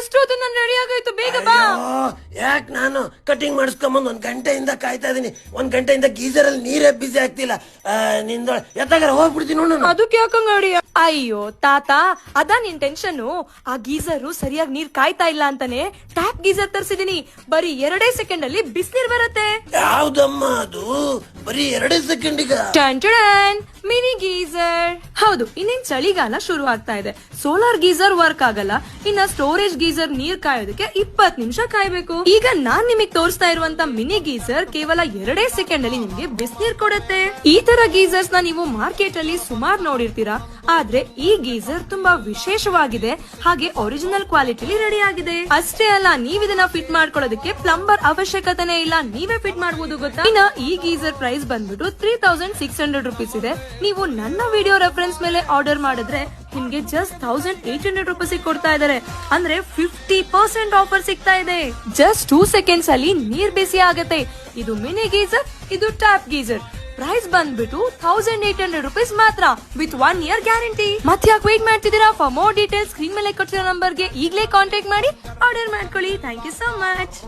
ಎಷ್ಟೊತ್ತು ನಾನು ರೆಡಿ ಆಗೋಯ್ತು, ಬೇಗ ಬಾ. ಯಾಕೆ ನಾನು ಕಟಿಂಗ್ ಮಾಡಿಸ್ಕೊಂಬಂದ್ 1 ಗಂಟೆಯಿಂದ ಕಾಯ್ತಾ ಇದೀನಿ. 1 ಗಂಟೆಯಿಂದ ಗೀಸರ್ ಅಲ್ಲಿ ನೀರೇ ಬಿಸಿ ಆಗ್ತಿಲ್ಲ. ನಿಂದ ಎತ್ತಾಗಾರ ಹೋಗ್ಬಿಡ್ತೀನಿ ನೋಡು. ಅದಕ್ಕೆ ಯಾಕಂಗ ಅಯ್ಯೋ ತಾತ, ಅದ ನಿನ್ ಟೆನ್ಷನ್. ಆ ಗೀಸರ್ ಸರಿಯಾಗಿ ನೀರ್ ಕಾಯ್ತಾ ಇಲ್ಲ ಅಂತಾನೆ ಟ್ಯಾಪ್ ಗೀಸರ್ ತರ್ಸಿದೀನಿ. ಬರೀ 2 ಸೆಕೆಂಡ್ ಅಲ್ಲಿ ಬಿಸಿನೀರ್ ಬರುತ್ತೆ. ಯಾವ್ದಮ್ಮ ಅದು? ಬರೀ 2 ಸೆಕೆಂಡಿಗ? Mini geyser. ಹೌದು, ಇನ್ನೇನ್ ಚಳಿಗಾಲ ಶುರು ಆಗ್ತಾ ಇದೆ. ಸೋಲಾರ್ ಗೀಸರ್ ವರ್ಕ್ ಆಗಲ್ಲ. ಇನ್ನ ಸ್ಟೋರೇಜ್ ಗೀಸರ್ ನೀರ್ ಕಾಯೋದಕ್ಕೆ 20 ನಿಮಿಷ ಕಾಯ್ಬೇಕು. ಈಗ ನಾನ್ ನಿಮಗ್ ತೋರಿಸ್ತಾ ಇರುವಂತ ಮಿನಿ ಗೀಸರ್ ಕೇವಲ 2 ಸೆಕೆಂಡ್ ಅಲ್ಲಿ ನಿಮ್ಗೆ ಬಿಸಿನೀರ್ ಕೊಡುತ್ತೆ. ಈ ತರ ಗೀಸರ್ಸ್ ನ ನೀವು ಮಾರ್ಕೆಟ್ ಅಲ್ಲಿ ಸುಮಾರು ನೋಡಿರ್ತೀರಾ, ಆದ್ರೆ ಈ ಗೀಸರ್ ತುಂಬಾ ವಿಶೇಷವಾಗಿದೆ, ಹಾಗೆ ಒರಿಜಿನಲ್ ಕ್ವಾಲಿಟಿಲಿ ರೆಡಿ ಆಗಿದೆ. ಅಷ್ಟೇ ಅಲ್ಲ, ನೀವ್ ಇದನ್ನ ಫಿಟ್ ಮಾಡ್ಕೊಳ್ಳೋದಕ್ಕೆ ಪ್ಲಂಬರ್ ಅವಶ್ಯಕತೆನೇ ಇಲ್ಲ, ನೀವೇ ಫಿಟ್ ಮಾಡಬಹುದು. ಗೊತ್ತಾ? ಇನ್ನ ಈ ಗೀಸರ್ ಪ್ರೈಸ್ ಬಂದ್ಬಿಟ್ಟು 3600 ರುಪೀಸ್ ಇದೆ. ನೀವು ನನ್ನ ವಿಡಿಯೋ ರೆಫರೆನ್ಸ್ ಮೇಲೆ ಆರ್ಡರ್ ಮಾಡಿದ್ರೆ ನಿಮ್ಗೆ ಜಸ್ಟ್ 1800 ರುಪೀಸ್ ಕೊಡ್ತಾ ಇದಾರೆ. ಅಂದ್ರೆ 50% ಆಫರ್ ಸಿಗ್ತಾ ಇದೆ. ಜಸ್ಟ್ 2 ಸೆಕೆಂಡ್ಸ್ ಅಲ್ಲಿ ನೀರ್ ಬಿಸಿ ಆಗತ್ತೆ. ಇದು ಮಿನಿ ಗೀಸರ್, ಇದು ಟ್ಯಾಪ್ ಗೀಸರ್. ಪ್ರೈಸ್ ಬಂದ್ಬಿಟ್ಟು 1800 ರುಪೀಸ್ ಮಾತ್ರ, ವಿತ್ 1 ಇಯರ್ ಗ್ಯಾರಂಟಿ. ಮತ್ತೆ ಯಾಕೆ ವೇಟ್ ಮಾಡ್ತಿದ್ದೀರಾ? ಫಾರ್ ಮೋರ್ ಡೀಟೇಲ್ಸ್ ಸ್ಕ್ರೀನ್ ಮೇಲೆ ಕೊಟ್ಟಿರೋ ನಂಬರ್ಗೆ ಈಗಲೇ ಕಾಂಟ್ಯಾಕ್ಟ್ ಮಾಡಿ ಆರ್ಡರ್ ಮಾಡ್ಕೊಳ್ಳಿ. Thank you so much.